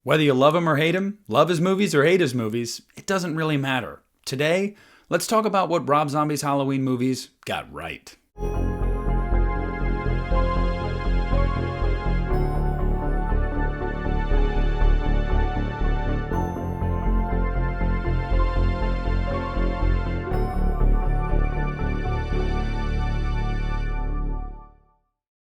Whether you love him or hate him, love his movies or hate his movies, it doesn't really matter. Today, let's talk about what Rob Zombie's Halloween movies got right.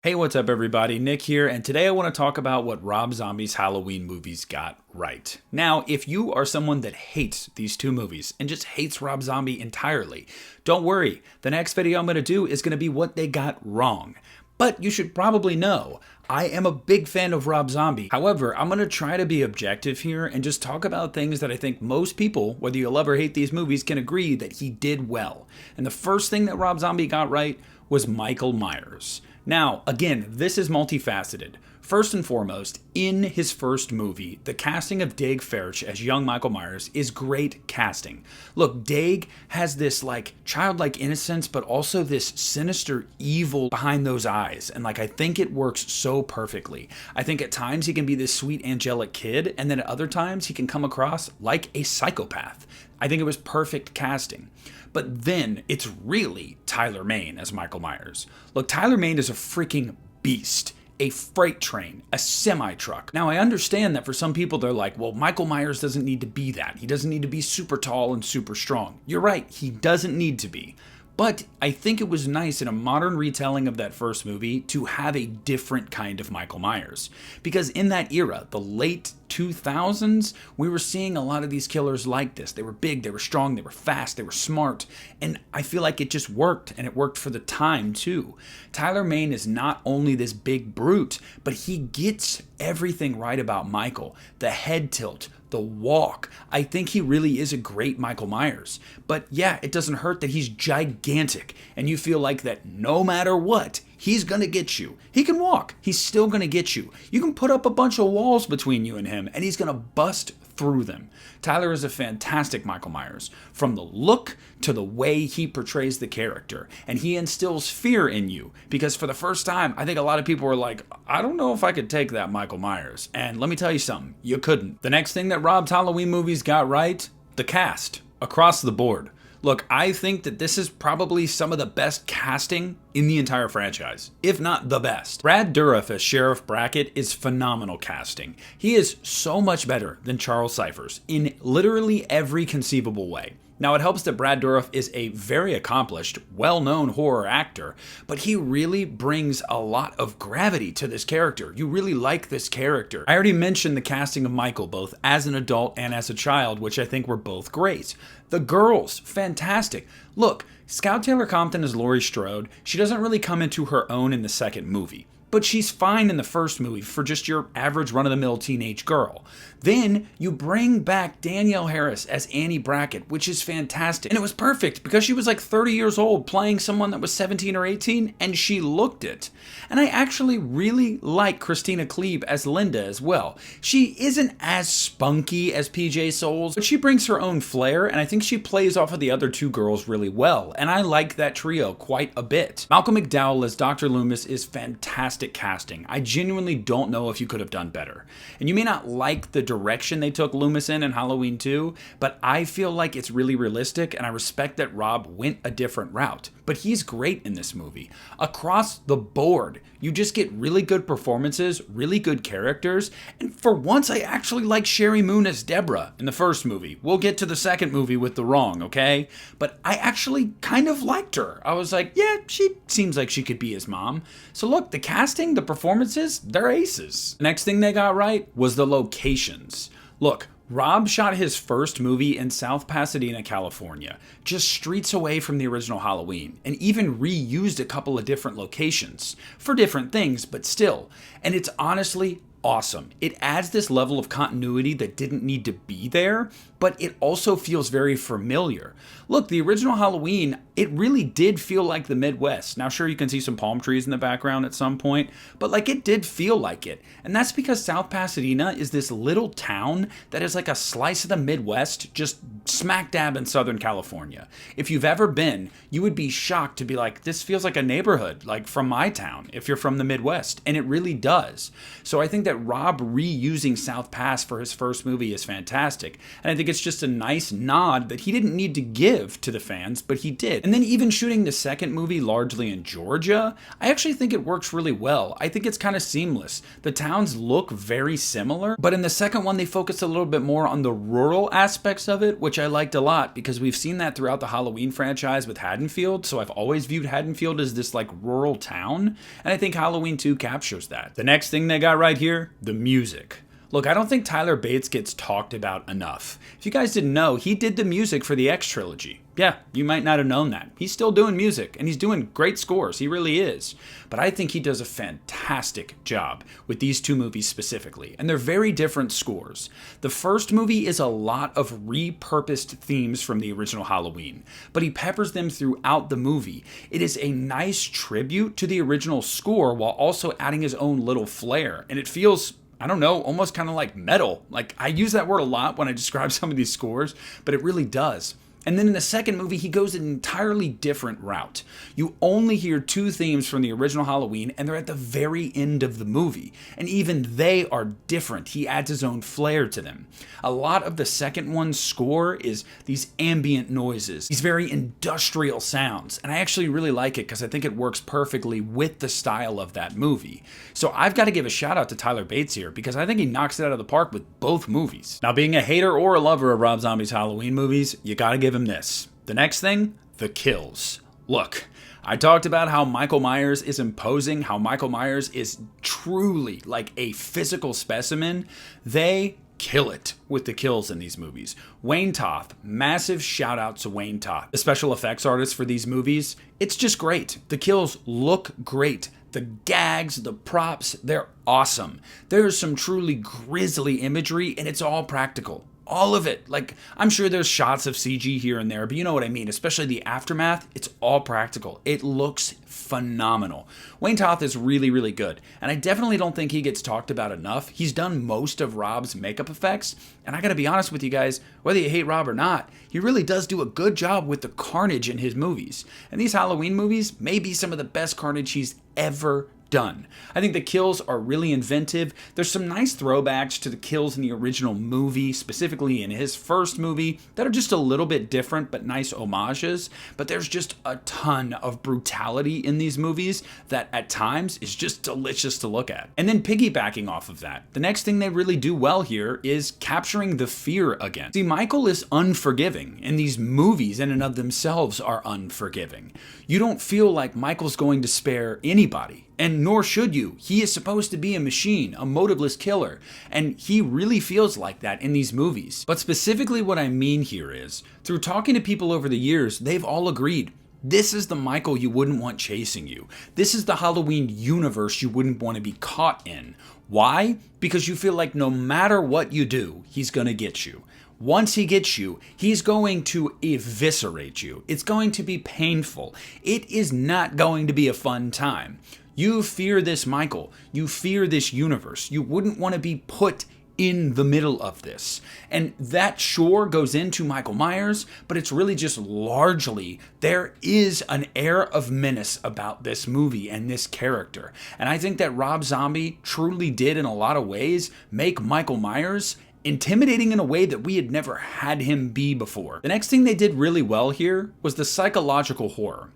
Hey, what's up everybody? Nick here, and today I want to talk about what Rob Zombie's Halloween movies got right. Now, if you are someone that hates these two movies and just hates Rob Zombie entirely, don't worry. The next video I'm going to do is going to be what they got wrong. But you should probably know, I am a big fan of Rob Zombie. However, I'm going to try to be objective here and just talk about things that I think most people, whether you love or hate these movies, can agree that he did well. And the first thing that Rob Zombie got right was Michael Myers. Now, again, this is multifaceted. First and foremost, in his first movie, the casting of Daeg Faerch as young Michael Myers is great casting. Look, Daeg has this childlike innocence, but also this sinister evil behind those eyes. And I think it works so perfectly. I think at times he can be this sweet angelic kid, and then at other times he can come across like a psychopath. I think it was perfect casting. But then it's really Tyler Mane as Michael Myers. Look, Tyler Mane is a freaking beast. A freight train, a semi-truck. Now, I understand that for some people, they're like, well, Michael Myers doesn't need to be that. He doesn't need to be super tall and super strong. You're right, he doesn't need to be. But I think it was nice in a modern retelling of that first movie to have a different kind of Michael Myers. Because in that era, the late 2000s, we were seeing a lot of these killers like this. They were big, they were strong, they were fast, they were smart, and I feel like it just worked, and it worked for the time too. Tyler Mane is not only this big brute, but he gets everything right about Michael. The head tilt, the walk. I think he really is a great Michael Myers. But yeah, it doesn't hurt that he's gigantic, and you feel like that no matter what, he's gonna get you. He can walk, he's still gonna get you. You can put up a bunch of walls between you and him, and he's gonna bust through them. Tyler is a fantastic Michael Myers, from the look to the way he portrays the character, and he instills fear in you, because for the first time, I think a lot of people were like, I don't know if I could take that Michael Myers, and let me tell you something, you couldn't. The next thing that Rob's Halloween movies got right, the cast, across the board. Look, I think that this is probably some of the best casting in the entire franchise, if not the best. Brad Dourif as Sheriff Brackett is phenomenal casting. He is so much better than Charles Cyphers in literally every conceivable way. Now, it helps that Brad Dourif is a very accomplished, well-known horror actor, but he really brings a lot of gravity to this character. You really like this character. I already mentioned the casting of Michael, both as an adult and as a child, which I think were both great. The girls, fantastic. Look, Scout Taylor Compton as Laurie Strode. She doesn't really come into her own in the second movie, but she's fine in the first movie for just your average run-of-the-mill teenage girl. Then you bring back Danielle Harris as Annie Brackett, which is fantastic. And it was perfect because she was 30 years old playing someone that was 17 or 18, and she looked it. And I actually really like Christina Klebe as Linda as well. She isn't as spunky as PJ Soles, but she brings her own flair, and I think she plays off of the other two girls really well. And I like that trio quite a bit. Malcolm McDowell as Dr. Loomis is fantastic casting. I genuinely don't know if you could have done better. And you may not like the direction they took Loomis in Halloween 2, but I feel like it's really realistic, and I respect that Rob went a different route. But he's great in this movie. Across the board, you just get really good performances, really good characters, and for once I actually like Sherry Moon as Deborah in the first movie. We'll get to the second movie with The Wrong, okay? But I actually kind of liked her. I was like, yeah, she seems like she could be his mom. So look, the casting, the performances, they're aces. Next thing they got right was the locations. Look, Rob shot his first movie in South Pasadena, California, just streets away from the original Halloween, and even reused a couple of different locations for different things, but still. And it's honestly awesome. It adds this level of continuity that didn't need to be there, but it also feels very familiar. Look, the original Halloween, it really did feel like the Midwest. Now, sure, you can see some palm trees in the background at some point, but it did feel like it. And that's because South Pasadena is this little town that is like a slice of the Midwest, just smack dab in Southern California. If you've ever been, you would be shocked to be like, this feels like a neighborhood, from my town, if you're from the Midwest. And it really does. So I think that that Rob reusing South Pass for his first movie is fantastic. And I think it's just a nice nod that he didn't need to give to the fans, but he did. And then even shooting the second movie largely in Georgia, I actually think it works really well. I think it's kind of seamless. The towns look very similar, but in the second one, they focus a little bit more on the rural aspects of it, which I liked a lot because we've seen that throughout the Halloween franchise with Haddonfield. So I've always viewed Haddonfield as this like rural town. And I think Halloween 2 captures that. The next thing they got right here, the music. Look, I don't think Tyler Bates gets talked about enough. If you guys didn't know, he did the music for the X trilogy. Yeah, you might not have known that. He's still doing music, and he's doing great scores. He really is. But I think he does a fantastic job with these two movies specifically, and they're very different scores. The first movie is a lot of repurposed themes from the original Halloween, but he peppers them throughout the movie. It is a nice tribute to the original score while also adding his own little flair, and it feels, I don't know, almost kind of like metal. Like, I use that word a lot when I describe some of these scores, but it really does. And then in the second movie, he goes an entirely different route. You only hear two themes from the original Halloween, and they're at the very end of the movie. And even they are different. He adds his own flair to them. A lot of the second one's score is these ambient noises, these very industrial sounds. And I actually really like it because I think it works perfectly with the style of that movie. So I've got to give a shout out to Tyler Bates here because I think he knocks it out of the park with both movies. Now, being a hater or a lover of Rob Zombie's Halloween movies, you gotta give him this. The next thing, the kills. Look, I talked about how Michael Myers is imposing, how Michael Myers is truly like a physical specimen. They kill it with the kills in these movies. Wayne Toth, massive shout out to Wayne Toth, the special effects artist for these movies. It's just great. The kills look great. The gags, the props, they're awesome. There's some truly grisly imagery and it's all practical. All of it. Like, I'm sure there's shots of CG here and there, but you know what I mean. Especially the aftermath, it's all practical. It looks phenomenal. Wayne Toth is really, really good. And I definitely don't think he gets talked about enough. He's done most of Rob's makeup effects. And I gotta be honest with you guys, whether you hate Rob or not, he really does do a good job with the carnage in his movies. And these Halloween movies may be some of the best carnage he's ever done. I think the kills are really inventive. There's some nice throwbacks to the kills in the original movie, specifically in his first movie, that are just a little bit different but nice homages. But there's just a ton of brutality in these movies that at times is just delicious to look at. And then piggybacking off of that, the next thing they really do well here is capturing the fear again. See, Michael is unforgiving, and these movies in and of themselves are unforgiving. You don't feel like Michael's going to spare anybody. And nor should you. He is supposed to be a machine, a motiveless killer, and he really feels like that in these movies. But specifically what I mean here is, through talking to people over the years, they've all agreed, this is the Michael you wouldn't want chasing you. This is the Halloween universe you wouldn't want to be caught in. Why? Because you feel like no matter what you do, he's gonna get you. Once he gets you, he's going to eviscerate you. It's going to be painful. It is not going to be a fun time. You fear this Michael. You fear this universe. You wouldn't want to be put in the middle of this. And that sure goes into Michael Myers, but it's really just largely there is an air of menace about this movie and this character. And I think that Rob Zombie truly did in a lot of ways make Michael Myers intimidating in a way that we had never had him be before. The next thing they did really well here was the psychological horror.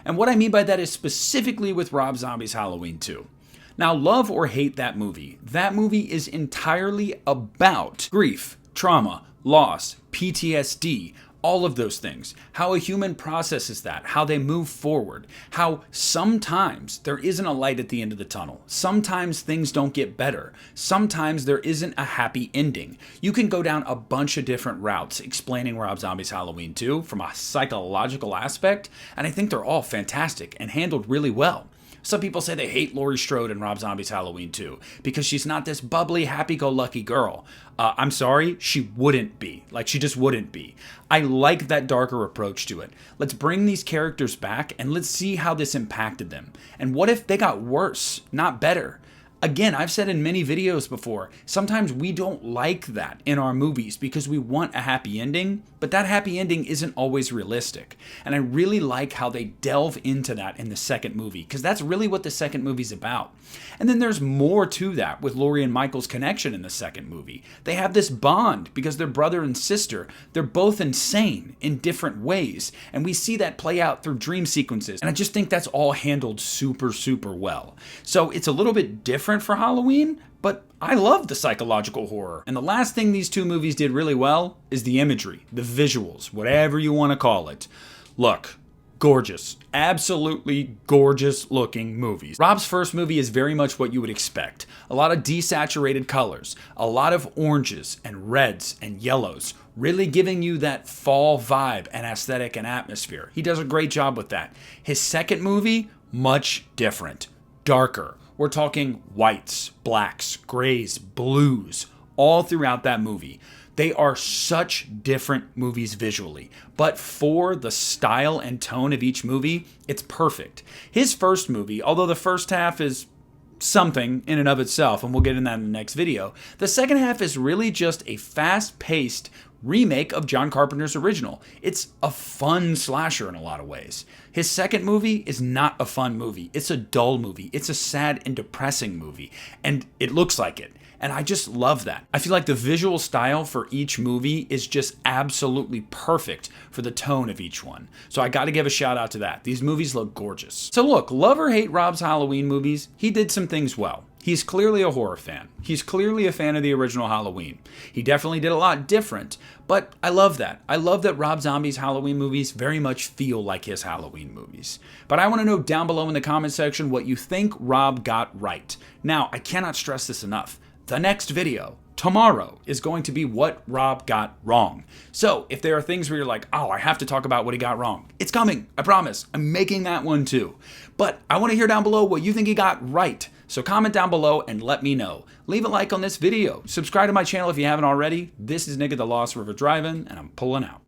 And what I mean by that is specifically with Rob Zombie's Halloween 2. Now, love or hate that movie is entirely about grief, trauma, loss, PTSD, all of those things. How a human processes that, how they move forward, how sometimes there isn't a light at the end of the tunnel. Sometimes things don't get better. Sometimes there isn't a happy ending. You can go down a bunch of different routes explaining Rob Zombie's Halloween 2 from a psychological aspect, and I think they're all fantastic and handled really well. Some people say they hate Laurie Strode in Rob Zombie's Halloween 2 because she's not this bubbly, happy-go-lucky girl. I'm sorry, she wouldn't be. Like, she just wouldn't be. I like that darker approach to it. Let's bring these characters back and let's see how this impacted them. And what if they got worse, not better? Again, I've said in many videos before, sometimes we don't like that in our movies because we want a happy ending, but that happy ending isn't always realistic. And I really like how they delve into that in the second movie, because that's really what the second movie's about. And then there's more to that with Laurie and Michael's connection in the second movie. They have this bond because they're brother and sister. They're both insane in different ways, and we see that play out through dream sequences. And I just think that's all handled super, super well. So it's a little bit different for Halloween, but I love the psychological horror. And the last thing these two movies did really well is the imagery, the visuals, whatever you want to call it. Look, gorgeous, absolutely gorgeous looking movies. Rob's first movie is very much what you would expect. A lot of desaturated colors, a lot of oranges and reds and yellows, really giving you that fall vibe and aesthetic and atmosphere. He does a great job with that. His second movie, much different, darker. We're talking whites, blacks, grays, blues, all throughout that movie. They are such different movies visually, but for the style and tone of each movie, it's perfect. His first movie, although the first half is something in and of itself, and we'll get into that in the next video, the second half is really just a fast-paced remake of John Carpenter's original. It's a fun slasher in a lot of ways. His second movie is not a fun movie. It's a dull movie. It's a sad and depressing movie, and it looks like it. And I just love that. I feel like the visual style for each movie is just absolutely perfect for the tone of each one. So I gotta give a shout out to that. These movies look gorgeous. So look, love or hate Rob's Halloween movies, he did some things well. He's clearly a horror fan. He's clearly a fan of the original Halloween. He definitely did a lot different, but I love that. I love that Rob Zombie's Halloween movies very much feel like his Halloween movies. But I want to know down below in the comment section what you think Rob got right. Now, I cannot stress this enough. The next video, tomorrow, is going to be what Rob got wrong. So if there are things where you're like, oh, I have to talk about what he got wrong, it's coming, I promise. I'm making that one too. But I want to hear down below what you think he got right. So comment down below and let me know. Leave a like on this video. Subscribe to my channel if you haven't already. This is Nick at the Lost River Drive-In, and I'm pulling out.